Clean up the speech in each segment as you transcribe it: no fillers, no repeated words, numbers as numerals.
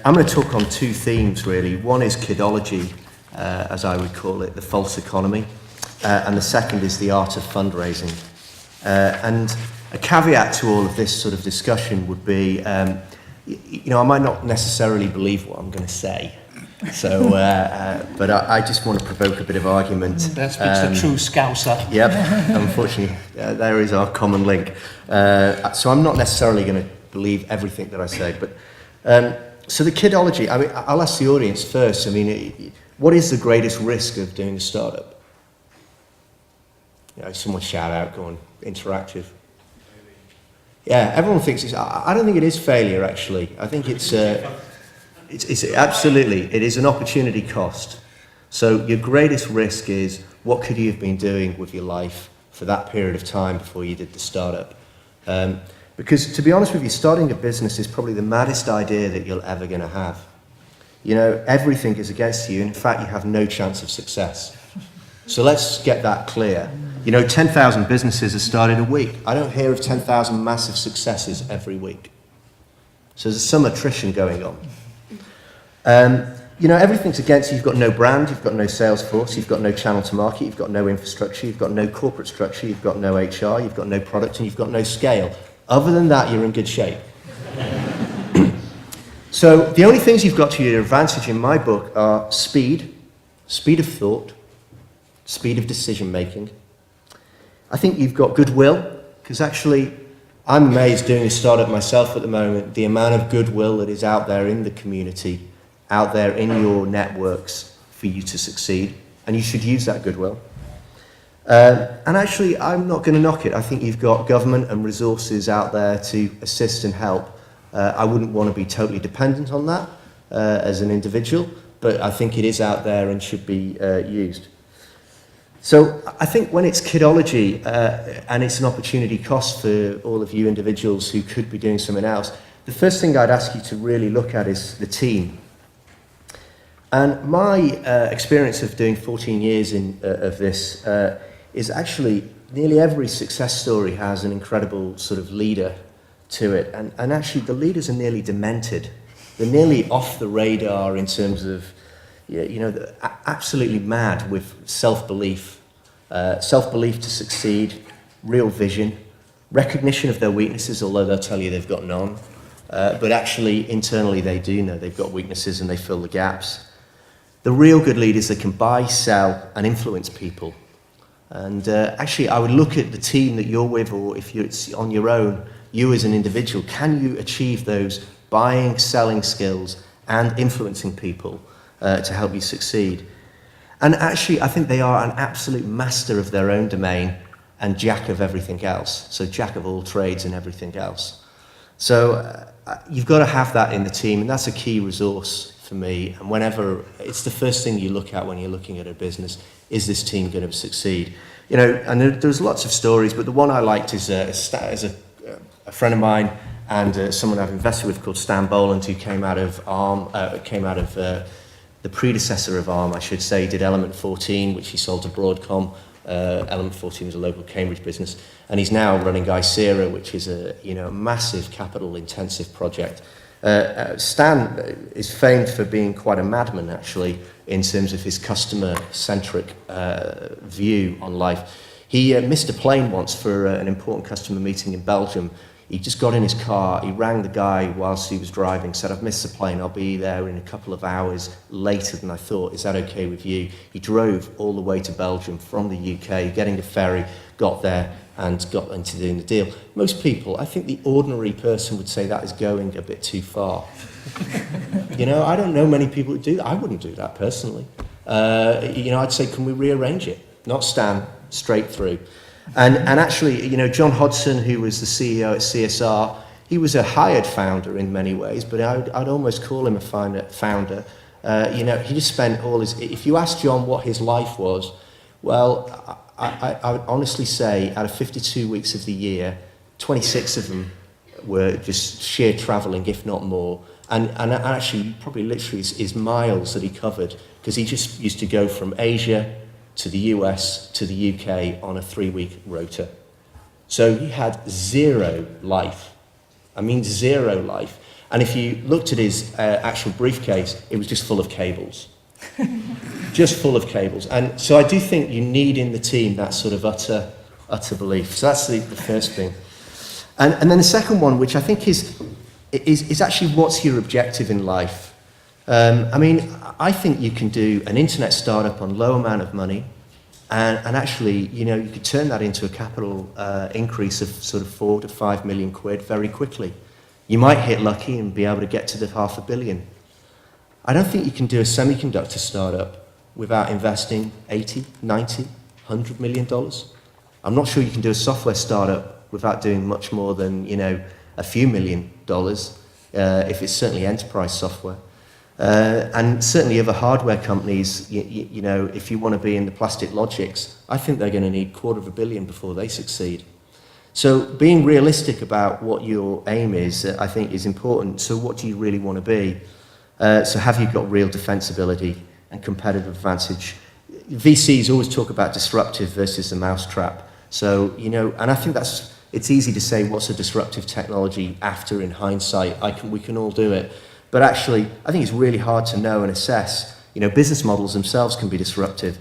I'm going to talk on two themes, really. One is kidology, as I would call it, the false economy, and the second is the art of fundraising. And a caveat to all of this sort of discussion would be, I might not necessarily believe what I'm going to say, so, but I just want to provoke a bit of argument. That speaks the true Scouser. Yep, unfortunately, there is our common link. So I'm not necessarily going to believe everything that I say, but so the kidology, I mean, I'll ask the audience first. I mean, what is the greatest risk of doing a startup? Someone shout out, go on, interactive. Yeah, everyone thinks it's, I don't think it is failure, actually. I think it's absolutely, it is an opportunity cost. So your greatest risk is, what could you have been doing with your life for that period of time before you did the startup? Because to be honest with you, starting a business is probably the maddest idea that you're ever going to have. Everything is against you. In fact, you have no chance of success. So let's get that clear. 10,000 businesses are started a week. I don't hear of 10,000 massive successes every week. So there's some attrition going on. Everything's against you. You've got no brand, you've got no sales force, you've got no channel to market, you've got no infrastructure, you've got no corporate structure, you've got no HR, you've got no product, and you've got no scale. Other than that, you're in good shape. So the only things you've got to your advantage in my book are speed of thought, speed of decision making. I think you've got goodwill, because actually I'm amazed doing a startup myself at the moment, the amount of goodwill that is out there in the community, out there in your networks for you to succeed, and you should use that goodwill. And actually, I'm not going to knock it. I think you've got government and resources out there to assist and help. I wouldn't want to be totally dependent on that as an individual, but I think it is out there and should be used. So I think when it's kidology and it's an opportunity cost for all of you individuals who could be doing something else, the first thing I'd ask you to really look at is the team. And my experience of doing 14 years of this is actually nearly every success story has an incredible sort of leader to it. And actually the leaders are nearly demented. They're nearly off the radar in terms of, they're absolutely mad with self-belief. Self-belief to succeed, real vision, recognition of their weaknesses, although they'll tell you they've got none. But actually, internally, they do know they've got weaknesses and they fill the gaps. The real good leaders that can buy, sell, and influence people. And actually, I would look at the team that you're with, or if you're on your own, you as an individual, can you achieve those buying, selling skills and influencing people to help you succeed? And actually, I think they are an absolute master of their own domain and jack of everything else. So jack of all trades and everything else. So you've got to have that in the team, and that's a key resource for me. And whenever, it's the first thing you look at when you're looking at a business, is this team going to succeed? And there's lots of stories, but the one I liked is a friend of mine and someone I've invested with called Stan Boland, who came out of the predecessor of ARM, I should say. He did Element 14, which he sold to Broadcom. Element 14 is a local Cambridge business, and he's now running Icera, which is a massive capital-intensive project. Stan is famed for being quite a madman, actually, in terms of his customer-centric view on life. He missed a plane once for an important customer meeting in Belgium. He just got in his car, he rang the guy whilst he was driving, said, "I've missed the plane, I'll be there in a couple of hours later than I thought, is that okay with you?" He drove all the way to Belgium from the UK, getting the ferry, got there and got into doing the deal. Most people, I think the ordinary person would say that is going a bit too far. I don't know many people who do that. I wouldn't do that personally. I'd say, can we rearrange it? Not Stan, straight through. And actually, John Hodson, who was the CEO at CSR, he was a hired founder in many ways, but I'd almost call him a founder. He just spent all his... If you ask John what his life was, well, I would honestly say out of 52 weeks of the year, 26 of them were just sheer travelling, if not more. And actually, probably literally is miles that he covered, because he just used to go from Asia to the US to the UK on a 3-week rota. So he had zero life. I mean, zero life. And if you looked at his actual briefcase, it was just full of cables. Just full of cables. And so I do think you need in the team that sort of utter belief. So that's the first thing. And then the second one, which I think is actually what's your objective in life? I mean, I think you can do an internet startup on low amount of money, and actually, you know, you could turn that into a capital increase of sort of 4 to 5 million quid very quickly. You might hit lucky and be able to get to the $500 million. I don't think you can do a semiconductor startup without investing 80, 90, $100 million. I'm not sure you can do a software startup without doing much more than, you know, a few $1 million, if it's certainly enterprise software. And certainly other hardware companies, you know, if you want to be in the plastic logics, I think they're going to need $250 million before they succeed. So being realistic about what your aim is, I think is important. So what do you really want to be? So have you got real defensibility and competitive advantage? VCs always talk about disruptive versus the mousetrap. So, you know, and I think it's easy to say what's a disruptive technology after in hindsight. We can all do it. But actually, I think it's really hard to know and assess. You know, business models themselves can be disruptive.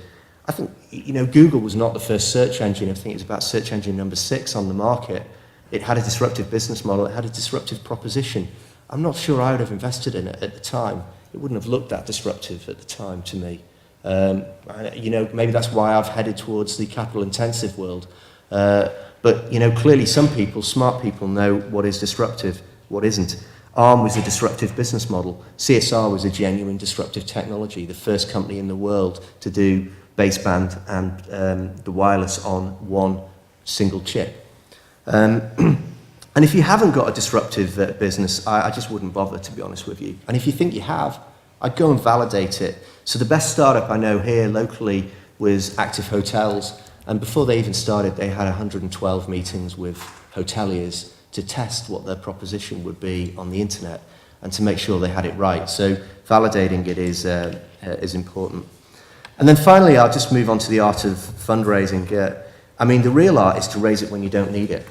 I think, you know, Google was not the first search engine. I think it was about search engine number 6 on the market. It had a disruptive business model. It had a disruptive proposition. I'm not sure I would have invested in it at the time. It wouldn't have looked that disruptive at the time to me. You know, maybe that's why I've headed towards the capital-intensive world. But, you know, clearly some people, smart people, know what is disruptive, what isn't. ARM was a disruptive business model. CSR was a genuine disruptive technology, the first company in the world to do baseband and the wireless on one single chip. And if you haven't got a disruptive business, I just wouldn't bother, to be honest with you. And if you think you have, I'd go and validate it. So the best startup I know here locally was Active Hotels. And before they even started, they had 112 meetings with hoteliers to test what their proposition would be on the internet and to make sure they had it right. So validating it is important. And then finally, I'll just move on to the art of fundraising. I mean, the real art is to raise it when you don't need it.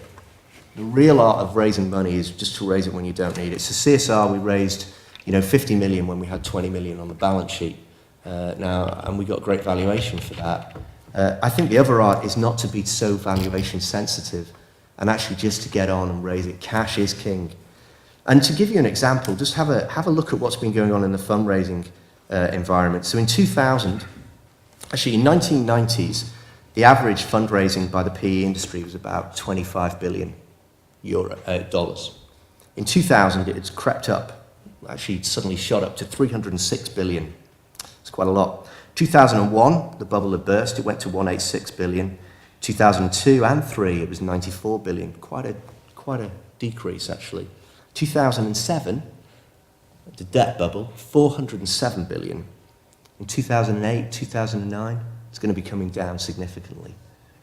The real art of raising money is just to raise it when you don't need it. So CSR, we raised, you know, 50 million when we had 20 million on the balance sheet now, and we got great valuation for that. I think the other art is not to be so valuation sensitive and actually just to get on and raise it. Cash is king. And to give you an example, just have a look at what's been going on in the fundraising environment. So in 2000, actually in 1990s, the average fundraising by the PE industry was about 25 billion dollars. In 2000, it's crept up, actually suddenly shot up to 306 billion. It's quite a lot. 2001, the bubble had burst, it went to 186 billion. 2002 and 3, it was 94 billion, quite a decrease actually. 2007, the debt bubble, 407 billion. In 2008, 2009, it's going to be coming down significantly.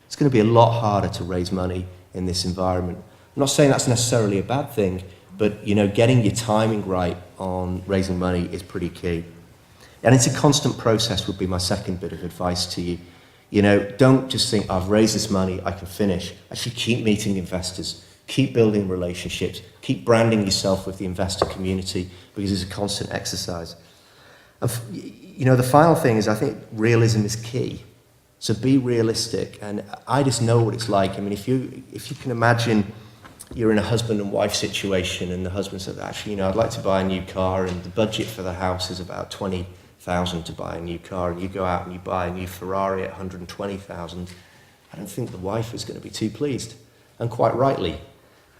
It's going to be a lot harder to raise money in this environment. I'm not saying that's necessarily a bad thing, but you know, getting your timing right on raising money is pretty key. And it's a constant process would be my second bit of advice to you. You know, don't just think, I've raised this money, I can finish. Actually keep meeting investors, keep building relationships, keep branding yourself with the investor community because it's a constant exercise. And you know, the final thing is I think realism is key. So be realistic. And I just know what it's like. I mean, if you can imagine you're in a husband and wife situation and the husband says, actually, you know, I'd like to buy a new car and the budget for the house is about 20,000 to buy a new car, and you go out and you buy a new Ferrari at 120,000, I don't think the wife is going to be too pleased, and quite rightly.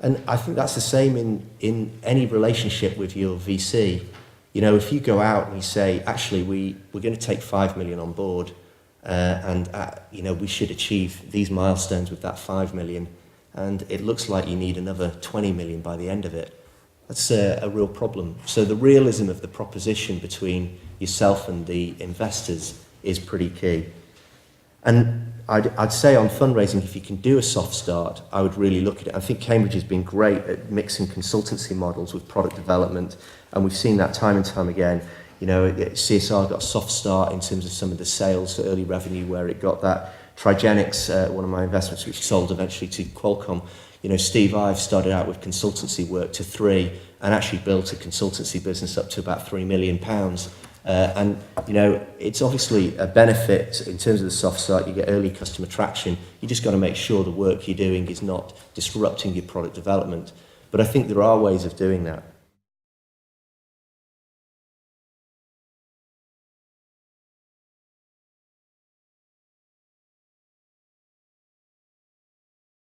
And I think that's the same in any relationship with your VC. You know, if you go out and you say, actually, we're going to take 5 million on board, and you know, we should achieve these milestones with that 5 million, and it looks like you need another 20 million by the end of it, that's a real problem. So the realism of the proposition between yourself and the investors is pretty key. And I'd say on fundraising, if you can do a soft start, I would really look at it. I think Cambridge has been great at mixing consultancy models with product development, and we've seen that time and time again. You know, CSR got a soft start in terms of some of the sales, the early revenue, where it got that Trigenics, one of my investments, which sold eventually to Qualcomm. You know, Steve Ive started out with consultancy work to 3 and actually built a consultancy business up to about £3 million. And, you know, it's obviously a benefit in terms of the soft side. You get early customer traction. You just got to make sure the work you're doing is not disrupting your product development. But I think there are ways of doing that.